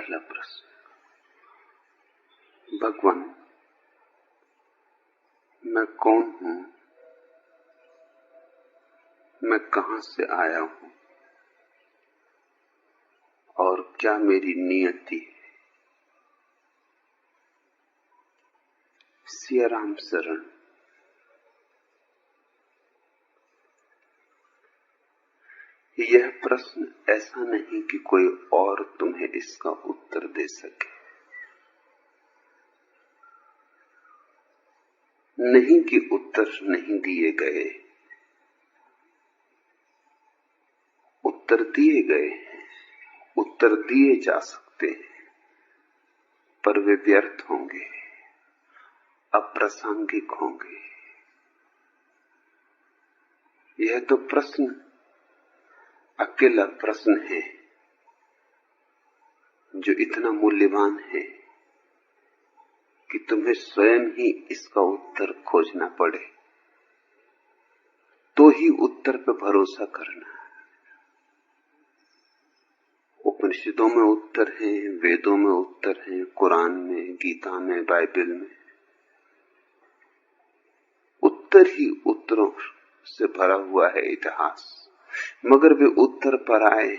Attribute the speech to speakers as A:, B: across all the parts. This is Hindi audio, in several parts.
A: पहला प्रश्न। भगवान, मैं कौन हूं? मैं कहां से आया हूं? और क्या मेरी नियति है? सिया राम शरण। यह प्रश्न ऐसा नहीं कि कोई और तुम्हें इसका उत्तर दे सके, नहीं कि उत्तर नहीं दिए गए, उत्तर दिए गए, उत्तर दिए जा सकते हैं, पर वे व्यर्थ होंगे, अप्रासंगिक होंगे। यह तो प्रश्न अकेला प्रश्न है जो इतना मूल्यवान है कि तुम्हें स्वयं ही इसका उत्तर खोजना पड़े, तो ही उत्तर पर भरोसा करना। उपनिषदों में उत्तर हैं, वेदों में उत्तर हैं, कुरान में, गीता में, बाइबल में उत्तर ही उत्तरों से भरा हुआ है इतिहास। मगर वे उत्तर पर आए।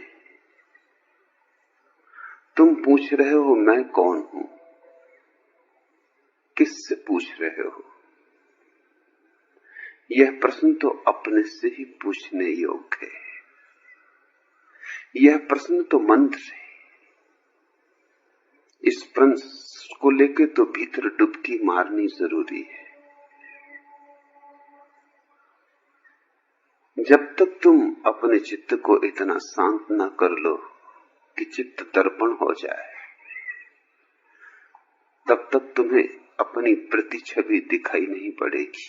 A: तुम पूछ रहे हो मैं कौन हूं? किससे पूछ रहे हो? यह प्रश्न तो अपने से ही पूछने योग्य है। यह प्रश्न तो मंत्र है। इस प्रश्न को लेकर तो भीतर डुबकी मारनी जरूरी है। जब तक तुम अपने चित्त को इतना शांत न कर लो कि चित्त दर्पण हो जाए, तब तक तुम्हें अपनी प्रतिछवि दिखाई नहीं पड़ेगी।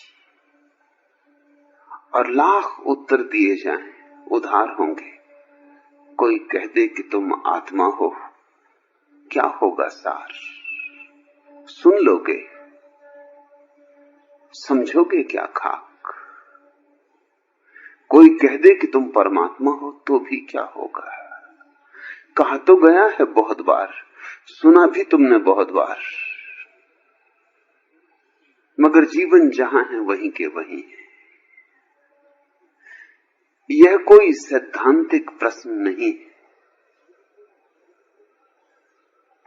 A: और लाख उत्तर दिए जाएं, उधार होंगे। कोई कह दे कि तुम आत्मा हो, क्या होगा सार? सुन लोगे, समझोगे क्या खाक? कोई कह दे कि तुम परमात्मा हो, तो भी क्या होगा? कहा तो गया है बहुत बार, सुना भी तुमने बहुत बार, मगर जीवन जहां है वहीं के वहीं है। यह कोई सैद्धांतिक प्रश्न नहीं है।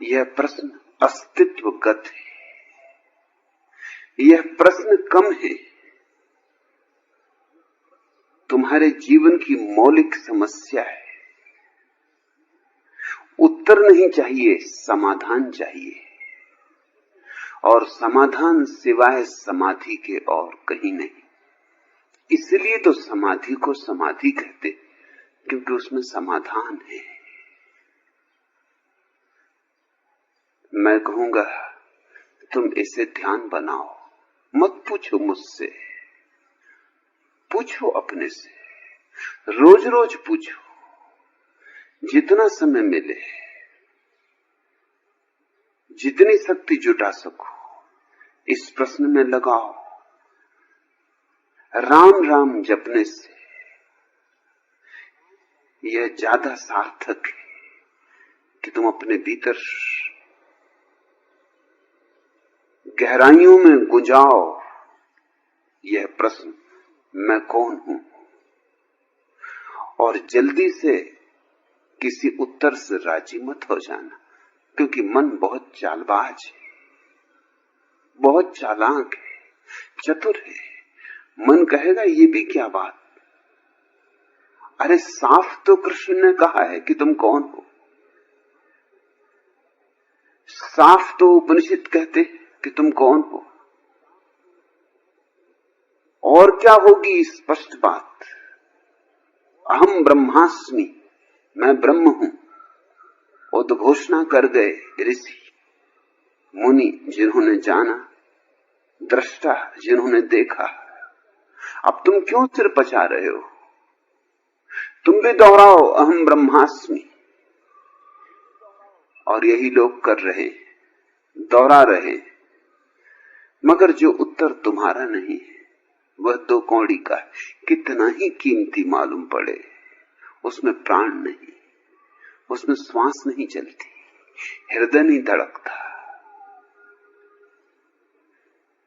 A: यह प्रश्न अस्तित्वगत है। यह प्रश्न कम है, तुम्हारे जीवन की मौलिक समस्या है। उत्तर नहीं चाहिए, समाधान चाहिए। और समाधान सिवाय समाधि के और कहीं नहीं। इसलिए तो समाधि को समाधि कहते, क्योंकि उसमें समाधान है। मैं कहूंगा तुम इसे ध्यान बनाओ, मत पूछो मुझसे, पूछो अपने से। रोज रोज पूछो, जितना समय मिले, जितनी शक्ति जुटा सको, इस प्रश्न में लगाओ। राम राम जपने से यह ज्यादा सार्थक है कि तुम अपने भीतर गहराइयों में गुंजाओ यह प्रश्न, मैं कौन हूं? और जल्दी से किसी उत्तर से राजी मत हो जाना, क्योंकि मन बहुत चालबाज है, बहुत चालाक है, चतुर है। मन कहेगा ये भी क्या बात? अरे साफ तो कृष्ण ने कहा है कि तुम कौन हो। साफ तो उपनिषद कहते कि तुम कौन हो। और क्या होगी स्पष्ट बात? अहम ब्रह्मास्मि, मैं ब्रह्म हूं। उद्घोषणा कर गए ऋषि मुनि, जिन्होंने जाना, दृष्टा जिन्होंने देखा। अब तुम क्यों सिर पचा रहे हो? तुम भी दोहराओ अहम ब्रह्मास्मि। और यही लोग कर रहे, दोहरा रहे। मगर जो उत्तर तुम्हारा नहीं है, वह दो कौड़ी का है। कितना ही कीमती मालूम पड़े, उसमें प्राण नहीं, उसमें श्वास नहीं चलती। हृदय नहीं धड़कता।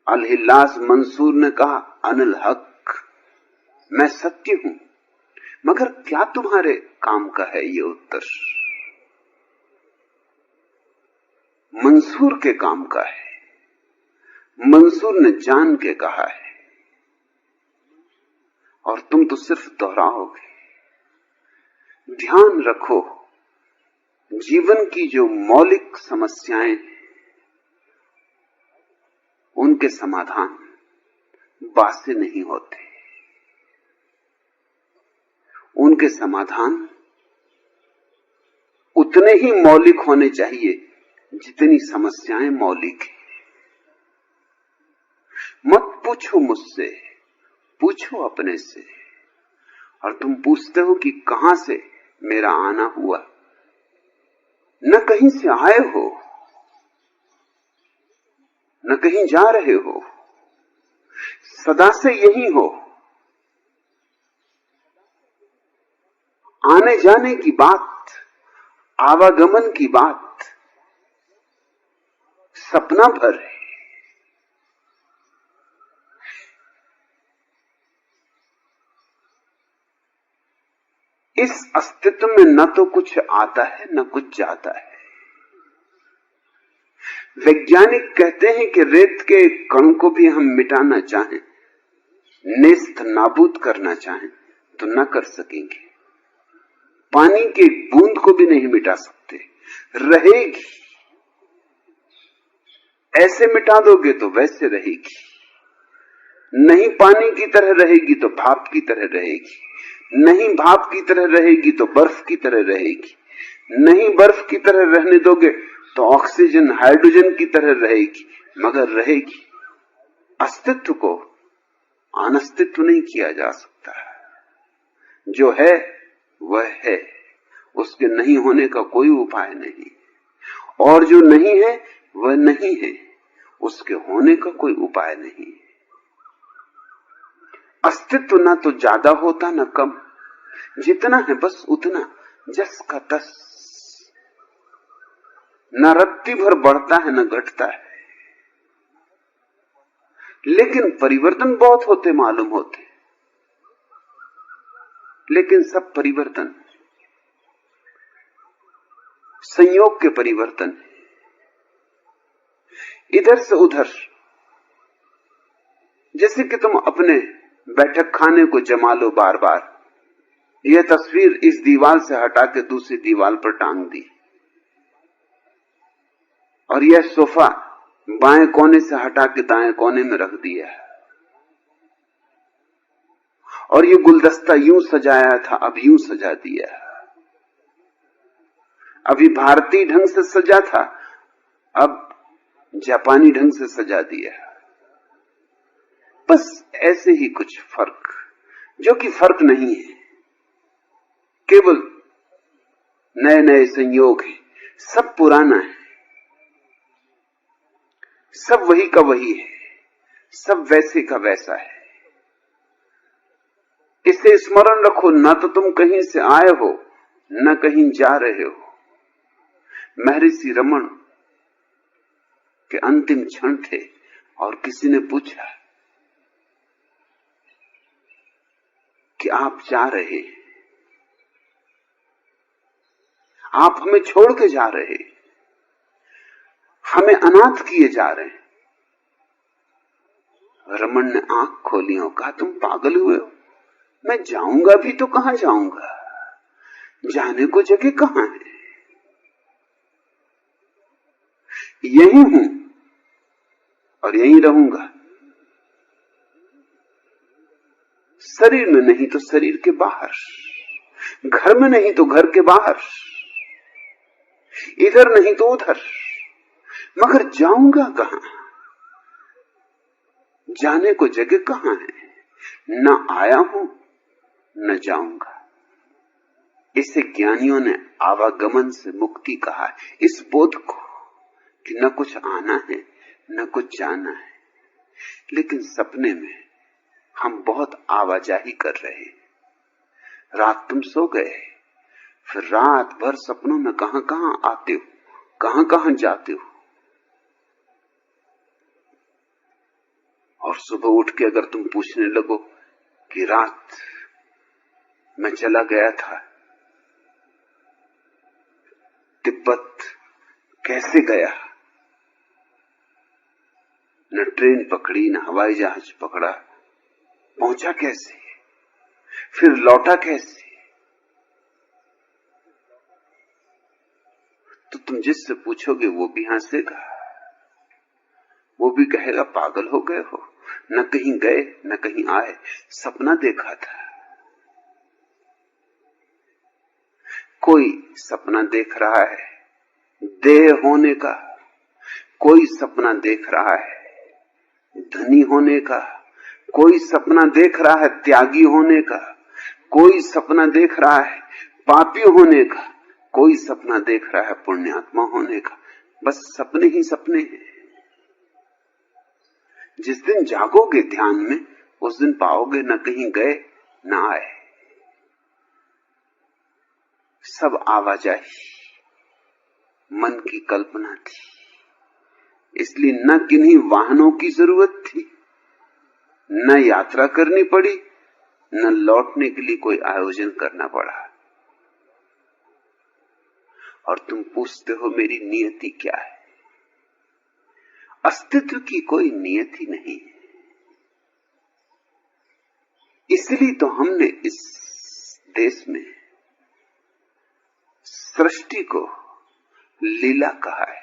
A: अल-हिल्लास मंसूर ने कहा, अनिल हक, मैं सत्य हूं, मगर क्या तुम्हारे काम का है ये उत्तर? मंसूर के काम का है। मंसूर ने जान के कहा है और तुम तो सिर्फ दोहराओगे। ध्यान रखो, जीवन की जो मौलिक समस्याएं, उनके समाधान बासे नहीं होते। उनके समाधान उतने ही मौलिक होने चाहिए जितनी समस्याएं मौलिक हैं। मत पूछो मुझसे, पूछो अपने से। और तुम पूछते हो कि कहां से मेरा आना हुआ, न कहीं से आए हो, न कहीं जा रहे हो, सदा से यही हो। आने जाने की बात, आवागमन की बात सपना भर है। इस अस्तित्व में न तो कुछ आता है न कुछ जाता है। वैज्ञानिक कहते हैं कि रेत के कण को भी हम मिटाना चाहें, नेस्त नाबूद करना चाहें तो न कर सकेंगे। पानी के बूंद को भी नहीं मिटा सकते, रहेगी। ऐसे मिटा दोगे तो वैसे रहेगी, नहीं पानी की तरह रहेगी तो भाप की तरह रहेगी, नहीं भाप की तरह रहेगी तो बर्फ की तरह रहेगी, नहीं बर्फ की तरह रहने दोगे तो ऑक्सीजन हाइड्रोजन की तरह रहेगी, मगर रहेगी। अस्तित्व को अनस्तित्व नहीं किया जा सकता। जो है वह है, उसके नहीं होने का कोई उपाय नहीं। और जो नहीं है वह नहीं है, उसके होने का कोई उपाय नहीं। अस्तित्व ना तो ज्यादा होता न कम, जितना है बस उतना, जस का तस। न रत्ती भर बढ़ता है न घटता है, लेकिन परिवर्तन बहुत होते मालूम होते। लेकिन सब परिवर्तन संयोग के परिवर्तन, इधर से उधर। जैसे कि तुम अपने बैठक खाने को जमा लो बार बार, यह तस्वीर इस दीवार से हटा के दूसरी दीवार पर टांग दी, और यह सोफा बाएं कोने से हटा के दाएं कोने में रख दिया, और ये गुलदस्ता यूं सजाया था अब यूं सजा दिया, अभी भारतीय ढंग से सजा था अब जापानी ढंग से सजा दिया। बस ऐसे ही कुछ फर्क, जो कि फर्क नहीं है, केवल नए नए संयोग हैं। सब पुराना है, सब वही का वही है, सब वैसे का वैसा है। इसे स्मरण रखो, ना तो तुम कहीं से आए हो न कहीं जा रहे हो। महर्षि रमन के अंतिम क्षण थे और किसी ने पूछा कि आप जा रहे, आप हमें छोड़ के जा रहे, हमें अनाथ किए जा रहे हैं। रमन ने आंख खोली और कहा, तुम पागल हुए हो? मैं जाऊंगा भी तो कहां जाऊंगा, जाने को जगह कहां है, यही हूं और यहीं रहूंगा। शरीर में नहीं तो शरीर के बाहर, घर में नहीं तो घर के बाहर, इधर नहीं तो उधर, मगर जाऊंगा कहां, जाने को जगह कहां है। न आया हूं न जाऊंगा। इसे ज्ञानियों ने आवागमन से मुक्ति कहा है, इस बोध को कि न कुछ आना है न कुछ जाना है। लेकिन सपने में हम बहुत आवाजाही कर रहे हैं। रात तुम सो गए, फिर रात भर सपनों में कहां कहां आते हो, कहां कहां जाते हो, और सुबह उठ के अगर तुम पूछने लगो कि रात मैं चला गया था तिब्बत, कैसे गया, न ट्रेन पकड़ी न हवाई जहाज पकड़ा, पहुंचा कैसे, फिर लौटा कैसे, तो तुम जिससे पूछोगे वो भी हंसेगा, वो भी कहेगा पागल हो गए हो, न कहीं गए न कहीं आए, सपना देखा था। कोई सपना देख रहा है देह होने का, कोई सपना देख रहा है धनी होने का, कोई सपना देख रहा है त्यागी होने का, कोई सपना देख रहा है पापी होने का, कोई सपना देख रहा है पुण्यात्मा होने का। बस सपने ही सपने हैं। जिस दिन जागोगे ध्यान में उस दिन पाओगे न कहीं गए न आए, सब आवाजाही मन की कल्पना थी। इसलिए न किन्हीं वाहनों की जरूरत थी, न यात्रा करनी पड़ी, न लौटने के लिए कोई आयोजन करना पड़ा। और तुम पूछते हो मेरी नियति क्या है? अस्तित्व की कोई नियति नहीं है। इसलिए तो हमने इस देश में सृष्टि को लीला कहा है।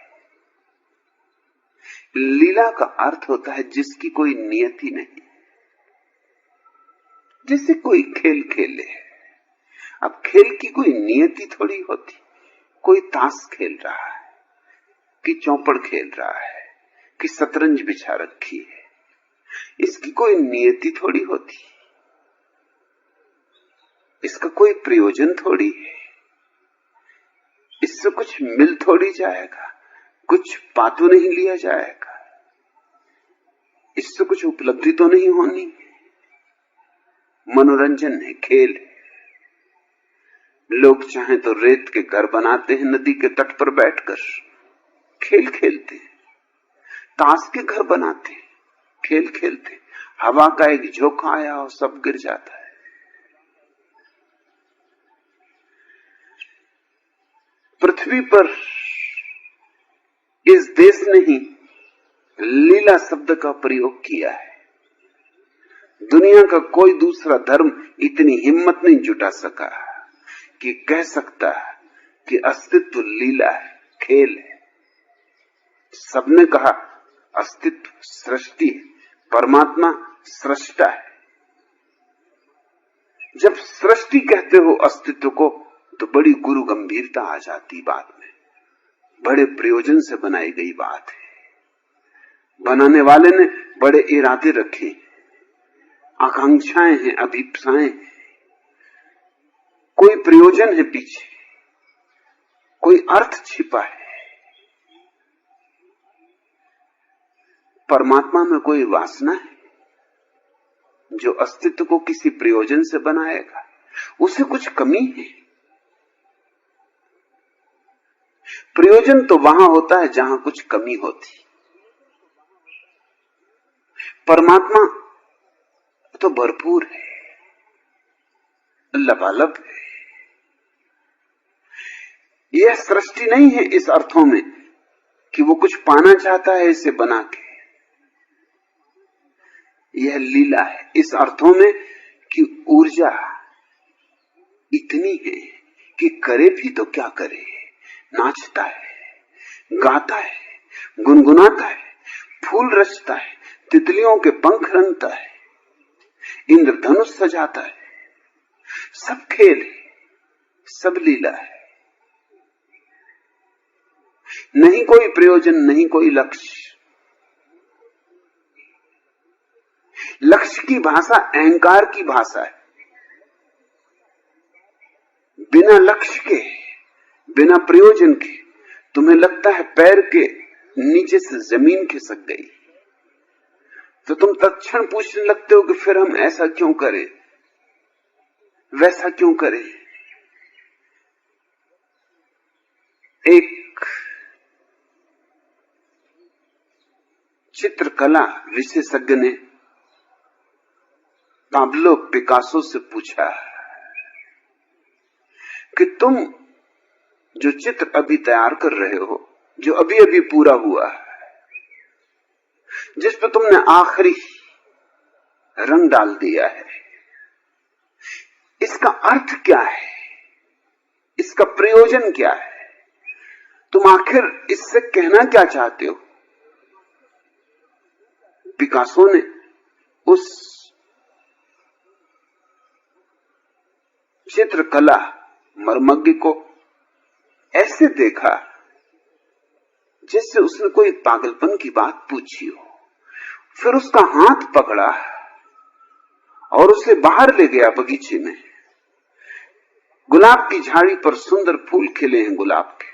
A: लीला का अर्थ होता है जिसकी कोई नियति नहीं, जैसे कोई खेल खेले। अब खेल की कोई नियति थोड़ी होती। कोई ताश खेल रहा है कि चौपड़ खेल रहा है कि शतरंज बिछा रखी है, इसकी कोई नियति थोड़ी होती, इसका कोई प्रयोजन थोड़ी है, इससे कुछ मिल थोड़ी जाएगा, कुछ पा तो नहीं लिया जाएगा, इससे कुछ उपलब्धि तो नहीं होनी। मनोरंजन है, खेल है। लोग चाहें तो रेत के घर बनाते हैं नदी के तट पर बैठकर, खेल खेलते हैं। ताश के घर बनाते हैं, खेल खेलते हैं। हवा का एक झोंका आया और सब गिर जाता है। पृथ्वी पर इस देश ने ही लीला शब्द का प्रयोग किया है। दुनिया का कोई दूसरा धर्म इतनी हिम्मत नहीं जुटा सका कि कह सकता है कि अस्तित्व लीला है, खेल है। सबने कहा अस्तित्व सृष्टि है, परमात्मा सृष्टा है। जब सृष्टि कहते हो अस्तित्व को तो बड़ी गुरु गंभीरता आ जाती बात में, बड़े प्रयोजन से बनाई गई बात है। बनाने वाले ने बड़े इरादे रखे, आकांक्षाएं हैं, अभिप्साएं हैं, कोई प्रयोजन है पीछे, कोई अर्थ छिपा है। परमात्मा में कोई वासना है जो अस्तित्व को किसी प्रयोजन से बनाएगा? उसे कुछ कमी है। प्रयोजन तो वहां होता है जहां कुछ कमी होती। परमात्मा तो भरपूर है, लबालब है। यह सृष्टि नहीं है इस अर्थों में कि वो कुछ पाना चाहता है इसे बना के। यह लीला है इस अर्थों में कि ऊर्जा इतनी है कि करे भी तो क्या करे। नाचता है, गाता है, गुनगुनाता है, फूल रचता है, तितलियों के पंख रंगता है, इंद्रधनुष सजाता है। सब खेल है, सब लीला है। नहीं कोई प्रयोजन, नहीं कोई लक्ष्य। लक्ष्य की भाषा अहंकार की भाषा है। बिना लक्ष्य के, बिना प्रयोजन के तुम्हें लगता है पैर के नीचे से जमीन खिसक गई, तो तुम तत्क्षण पूछने लगते हो कि फिर हम ऐसा क्यों करें, वैसा क्यों करें। एक चित्रकला विशेषज्ञ ने पाब्लो पिकासो से पूछा कि तुम जो चित्र अभी तैयार कर रहे हो, जो अभी अभी पूरा हुआ, जिस पर तुमने आखिरी रंग डाल दिया है, इसका अर्थ क्या है, इसका प्रयोजन क्या है, तुम आखिर इससे कहना क्या चाहते हो? पिकासो ने उस चित्रकला मर्मज्ञ को ऐसे देखा जैसे उसने कोई पागलपन की बात पूछी हो। फिर उसका हाथ पकड़ा और उसे बाहर ले गया बगीचे में। गुलाब की झाड़ी पर सुंदर फूल खिले हैं गुलाब के,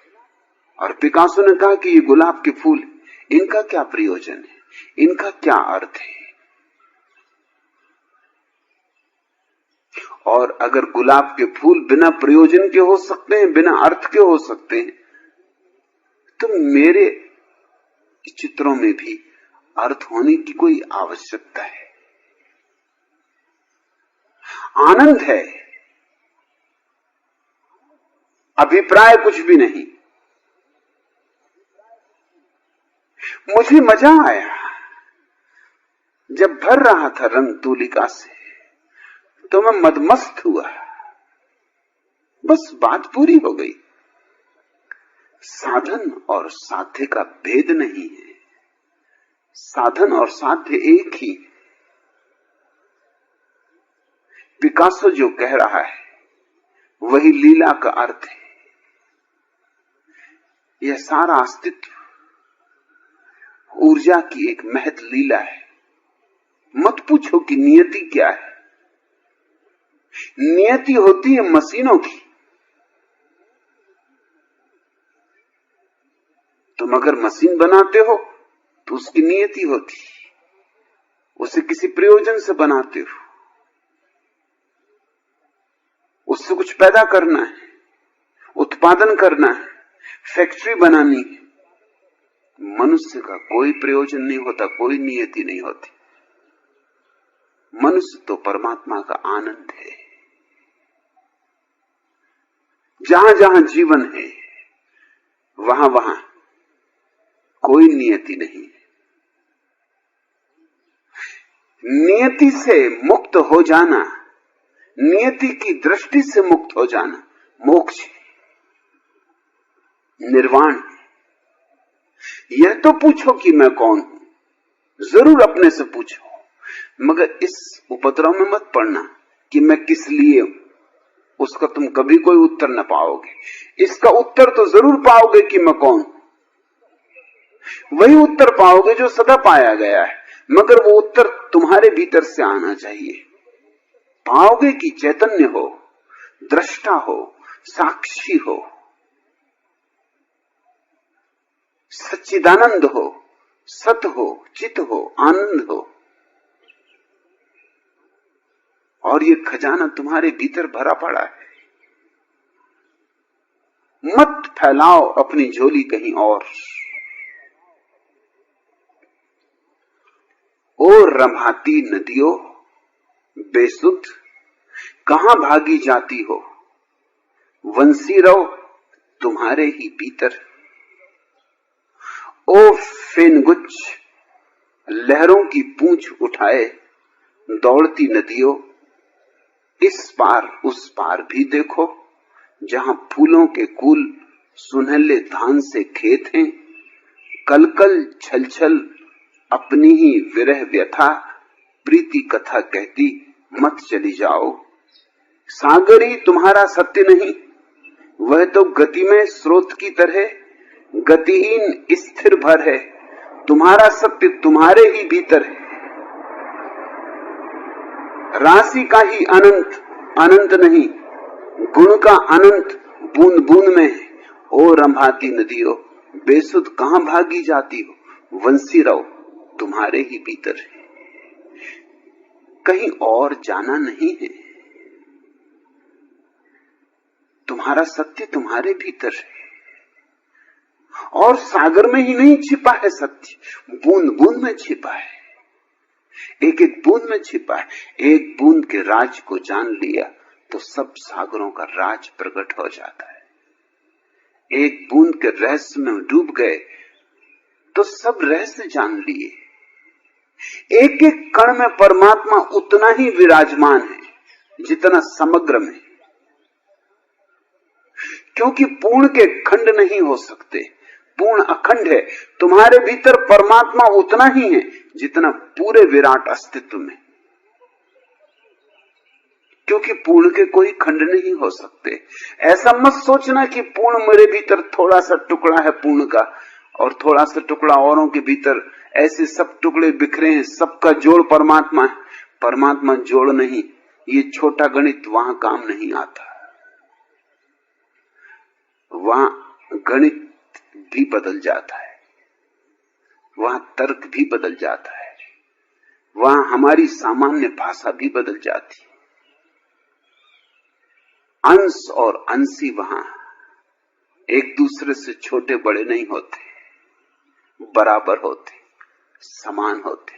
A: और पिकासो ने कहा कि ये गुलाब के फूल, इनका क्या प्रयोजन है, इनका क्या अर्थ है? और अगर गुलाब के फूल बिना प्रयोजन के हो सकते हैं, बिना अर्थ के हो सकते हैं, तो मेरे चित्रों में भी अर्थ होने की कोई आवश्यकता है? आनंद है, अभिप्राय कुछ भी नहीं। मुझे मजा आया जब भर रहा था रंग तूलिका से, तो मैं मदमस्त हुआ। बस बात पूरी हो गई। साधन और साध्य का भेद नहीं है, साधन और साध्य एक ही। पिकासो जो कह रहा है वही लीला का अर्थ है। यह सारा अस्तित्व ऊर्जा की एक महत लीला है। मत पूछो कि नियति क्या है। नियति होती है मशीनों की। तुम अगर मशीन बनाते हो तो उसकी नियति होती, उसे किसी प्रयोजन से बनाते हो, उससे कुछ पैदा करना है, उत्पादन करना है, फैक्ट्री बनानी है। मनुष्य का कोई प्रयोजन नहीं होता, कोई नियति नहीं होती। मनुष्य तो परमात्मा का आनंद है। जहां जहां जीवन है वहां वहां कोई नियति नहीं। नियति से मुक्त हो जाना, नियति की दृष्टि से मुक्त हो जाना मोक्ष, निर्वाण। यह तो पूछो कि मैं कौन हूं, जरूर अपने से पूछो, मगर इस उपद्रव में मत पड़ना कि मैं किस लिए हूं। उसका तुम कभी कोई उत्तर न पाओगे। इसका उत्तर तो जरूर पाओगे कि मैं कौन हूं। वही उत्तर पाओगे जो सदा पाया गया है, मगर वो उत्तर तुम्हारे भीतर से आना चाहिए। पाओगे कि चैतन्य हो, दृष्टा हो, साक्षी हो, सच्चिदानंद हो, सत हो, चित हो, आनंद हो, और ये खजाना तुम्हारे भीतर भरा पड़ा है। मत फैलाओ अपनी झोली कहीं और। ओ रम्हाती नदियों बेसुध, कहां भागी जाती हो? वंशी रहो तुम्हारे ही भीतर। ओ फेनगुच्छ, लहरों की पूंछ उठाए दौड़ती नदियों, इस पार उस पार भी देखो, जहां फूलों के कुल सुनहले धान से खेत हैं। कल कल छल छल अपनी ही विरह व्यथा, प्रीति कथा कहती मत चली जाओ। सागर ही तुम्हारा सत्य नहीं, वह तो गति में स्रोत की तरह गतिहीन स्थिर भर है। तुम्हारा सत्य तुम्हारे ही भीतर है। राशि का ही अनंत अनंत नहीं, गुण का अनंत बूंद बूंद में है। ओ रम्हाती नदियों बेसुध कहां भागी जाती हो? वंशी रहो तुम्हारे ही भीतर है, कहीं और जाना नहीं है। तुम्हारा सत्य तुम्हारे भीतर है। और सागर में ही नहीं छिपा है सत्य, बूंद बूंद में छिपा है, एक एक बूंद में छिपा है। एक बूंद के राज को जान लिया तो सब सागरों का राज प्रकट हो जाता है। एक बूंद के रहस्य में डूब गए तो सब रहस्य जान लिए। एक एक कण में परमात्मा उतना ही विराजमान है जितना समग्र में, क्योंकि पूर्ण के खंड नहीं हो सकते, पूर्ण अखंड है। तुम्हारे भीतर परमात्मा उतना ही है जितना पूरे विराट अस्तित्व में, क्योंकि पूर्ण के कोई खंड नहीं हो सकते। ऐसा मत सोचना कि पूर्ण मेरे भीतर थोड़ा सा टुकड़ा है पूर्ण का और थोड़ा सा टुकड़ा औरों के भीतर, ऐसे सब टुकड़े बिखरे हैं, सबका जोड़ परमात्मा है। परमात्मा जोड़ नहीं, ये छोटा गणित वहां काम नहीं आता। वहां गणित भी बदल जाता है, वहां तर्क भी बदल जाता है, वहां हमारी सामान्य भाषा भी बदल जाती है। अंश और अंशी वहां एक दूसरे से छोटे बड़े नहीं होते, बराबर होते, समान होते।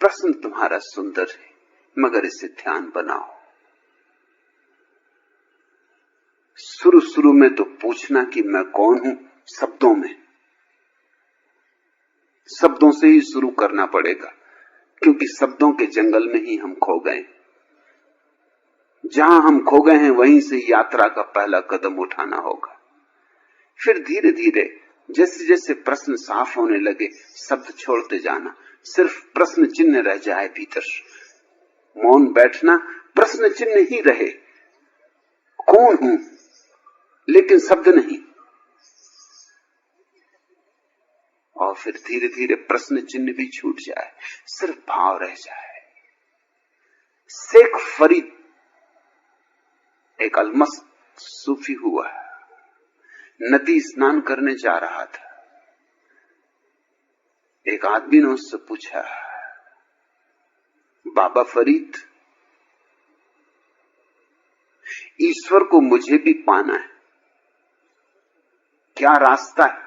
A: प्रश्न तुम्हारा सुंदर है, मगर इसे ध्यान बनाओ। शुरू में तो पूछना कि मैं कौन हूं, शब्दों में, शब्दों से ही शुरू करना पड़ेगा, क्योंकि शब्दों के जंगल में ही हम खो गए। जहां हम खो गए हैं वहीं से यात्रा का पहला कदम उठाना होगा। फिर धीरे धीरे जैसे जैसे प्रश्न साफ होने लगे शब्द छोड़ते जाना, सिर्फ प्रश्न चिन्ह रह जाए भीतर। मौन बैठना, प्रश्न चिन्ह ही रहे, कौन हूं, लेकिन शब्द नहीं। और फिर धीरे धीरे प्रश्न चिन्ह भी छूट जाए, सिर्फ भाव रह जाए। शेख फरीद एक अलमस्त सूफी हुआ, नदी स्नान करने जा रहा था। एक आदमी ने उससे पूछा, बाबा फरीद, ईश्वर को मुझे भी पाना है, क्या रास्ता है?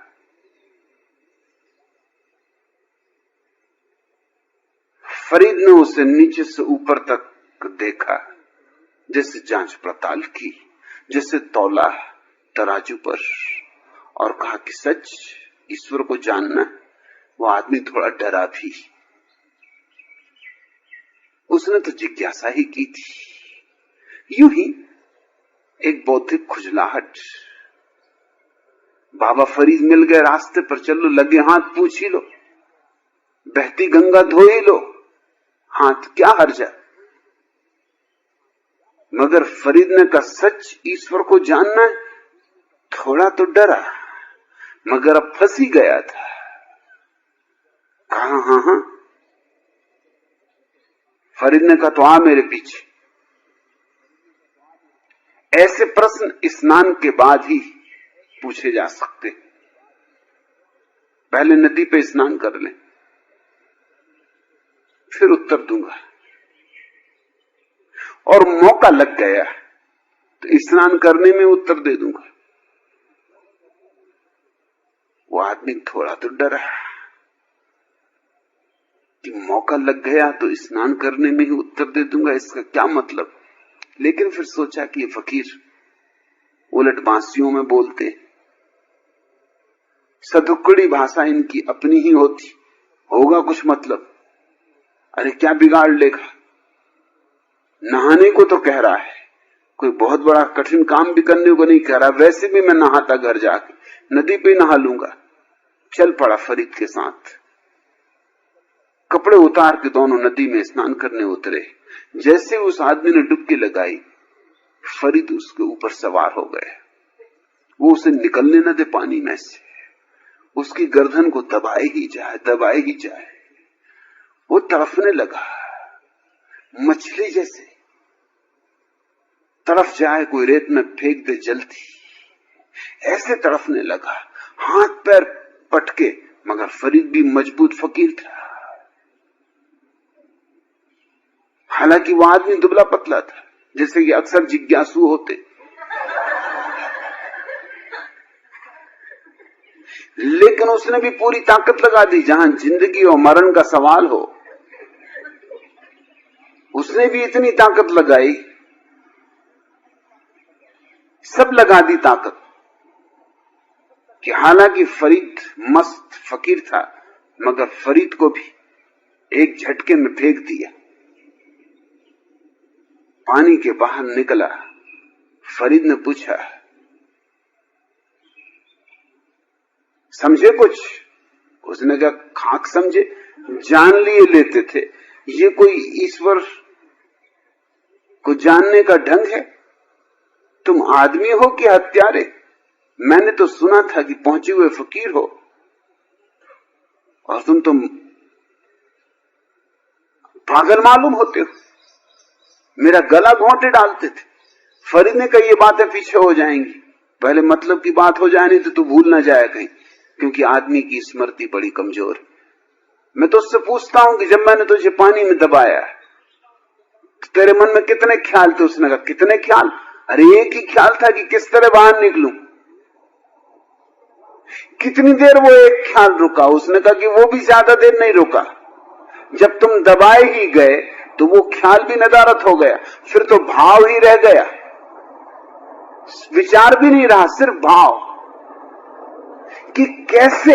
A: फरीद ने उसे नीचे से ऊपर तक देखा, जैसे जांच पड़ताल की, जैसे तौला तराजू पर, और कहा कि सच ईश्वर को जानना है। वो आदमी थोड़ा डरा भी, उसने तो जिज्ञासा ही की थी। यूं ही एक बौद्धिक खुजलाहट, बाबा फरीद मिल गए, रास्ते पर चलो, लगे हाथ पूछ ही लो, बहती गंगा धो ही लो, हाथ क्या हर्जा। मगर फरीद ने कहा सच ईश्वर को जानना है। थोड़ा तो डरा, मगर अब फंस ही गया था। कहा हाँ हाँ। फरीद ने कहा तो आ मेरे पीछे। ऐसे प्रश्न स्नान के बाद ही पूछे जा सकते, पहले नदी पे स्नान कर ले, फिर उत्तर दूंगा। और मौका लग गया तो स्नान करने में उत्तर दे दूंगा। वो आदमी थोड़ा तो डरा कि मौका लग गया तो स्नान करने में ही उत्तर दे दूंगा, इसका क्या मतलब। लेकिन फिर सोचा कि ये फकीर उलट बांसियों में बोलते, सदुक्कड़ी भाषा इनकी अपनी ही होती, होगा कुछ मतलब। अरे क्या बिगाड़ लेगा, नहाने को तो कह रहा है, कोई बहुत बड़ा कठिन काम भी करने को नहीं कह रहा। वैसे भी मैं नहाता घर जाके, नदी पे नहा लूंगा। चल पड़ा फरीद के साथ, कपड़े उतार के दोनों नदी में स्नान करने उतरे। जैसे उस आदमी ने डुबकी लगाई, फरीद उसके ऊपर सवार हो गए। वो उसे निकलने न दे पानी में से, उसकी गर्दन को दबाए ही जाए, दबाए ही जाए। वो तड़फने लगा, मछली जैसे तड़फ जाए कोई रेत में फेंक दे जलती, ऐसे तड़फने लगा, हाथ पैर पटके। मगर फरीद भी मजबूत फकीर था, हालांकि वो आदमी दुबला पतला था, जैसे कि अक्सर जिज्ञासु होते। लेकिन उसने भी पूरी ताकत लगा दी। जहां जिंदगी और मरण का सवाल हो, उसने भी इतनी ताकत लगाई, सब लगा दी ताकत, कि हालांकि फरीद मस्त फकीर था, मगर फरीद को भी एक झटके में फेंक दिया। पानी के बाहर निकला। फरीद ने पूछा, समझे कुछ? उसने कहा, खाक समझे, जान लिए लेते थे। ये कोई ईश्वर को जानने का ढंग है? तुम आदमी हो कि हत्यारे? मैंने तो सुना था कि पहुंचे हुए फकीर हो, और तुम तो पागल मालूम होते हो। मेरा गला घोंटे डालते थे। फरीद ने कहा, ये बातें पीछे हो जाएंगी, पहले मतलब की बात हो जाए, नहीं तो तू भूल ना जाए कहीं, क्योंकि आदमी की स्मृति बड़ी कमजोर है। मैं तो उससे पूछता हूं कि जब मैंने तुझे पानी में दबाया तो तेरे मन में कितने ख्याल थे? उसने कहा, कितने ख्याल? अरे एक ही ख्याल था कि किस तरह बाहर निकलूं। कितनी देर वो एक ख्याल रुका? उसने कहा कि वो भी ज्यादा देर नहीं रुका। जब तुम दबाए ही गए तो वो ख्याल भी नदारत हो गया, फिर तो भाव ही रह गया, विचार भी नहीं रहा, सिर्फ भाव कि कैसे।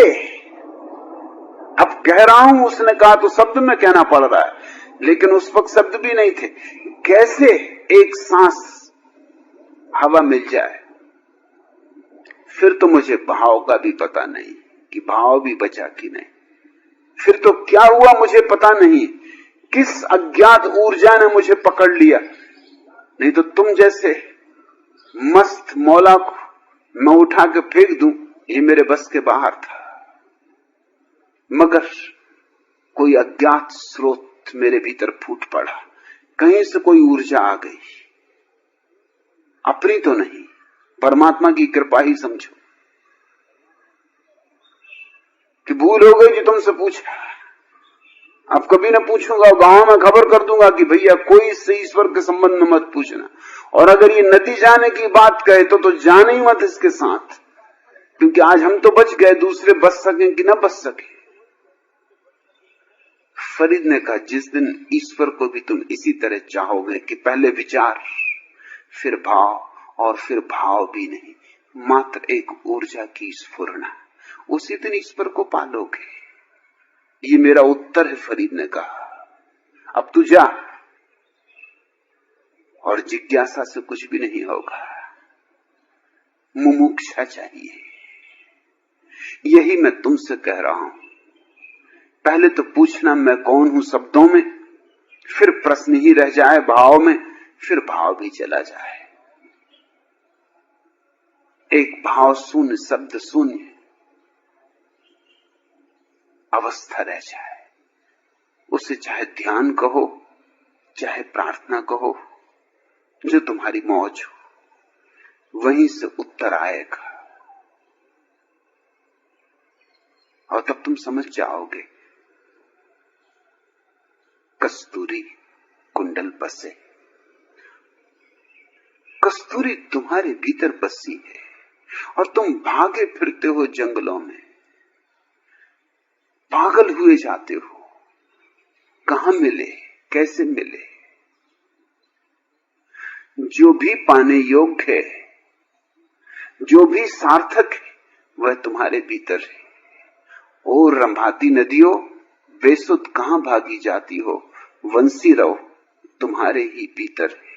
A: अब कह रहा हूं, उसने कहा तो शब्द में कहना पड़ रहा है, लेकिन उस वक्त शब्द भी नहीं थे। कैसे एक सांस हवा मिल जाए। फिर तो मुझे भाव का भी पता नहीं कि भाव भी बचा कि नहीं। फिर तो क्या हुआ मुझे पता नहीं, किस अज्ञात ऊर्जा ने मुझे पकड़ लिया। नहीं तो तुम जैसे मस्त मौला को मैं उठा के फेंक दूं, ये मेरे बस के बाहर था। मगर कोई अज्ञात स्रोत मेरे भीतर फूट पड़ा, कहीं से कोई ऊर्जा आ गई, अपनी तो नहीं, परमात्मा की कृपा ही समझो। कि भूल हो गई जो तुमसे पूछा, अब कभी ना पूछूंगा, गांव में खबर कर दूंगा कि भैया कोई इससे ईश्वर के संबंध में मत पूछना, और अगर ये नदी जाने की बात कहे तो जाने ही मत इसके साथ, क्योंकि आज हम तो बच गए, दूसरे बच सकें कि ना बच सके। फरीद ने कहा, जिस दिन ईश्वर को भी तुम इसी तरह चाहोगे कि पहले विचार, फिर भाव, और फिर भाव भी नहीं, मात्र एक ऊर्जा की स्फुरना, उसी दिन ईश्वर को पालोगे। ये मेरा उत्तर है। फरीद ने कहा, अब तू जा, और जिज्ञासा से कुछ भी नहीं होगा, मुमुक्षा चाहिए। यही मैं तुमसे कह रहा हूं। पहले तो पूछना मैं कौन हूं शब्दों में, फिर प्रश्न ही रह जाए भाव में, फिर भाव भी चला जाए, एक भाव शून्य, शब्द शून्य अवस्था रह जाए। उसे चाहे ध्यान कहो, चाहे प्रार्थना कहो, जो तुम्हारी मौज हो, वहीं से उत्तर आएगा। और तब तुम समझ जाओगे, कस्तूरी कुंडल बसे। कस्तूरी तुम्हारे भीतर बसी है, और तुम भागे फिरते हो जंगलों में, पागल हुए जाते हो, कहां मिले, कैसे मिले। जो भी पाने योग्य है, जो भी सार्थक है, वह तुम्हारे भीतर है। ओ रंभाती नदियों, बेसुध कहां भागी जाती हो, वंशी रहो, तुम्हारे ही भीतर है।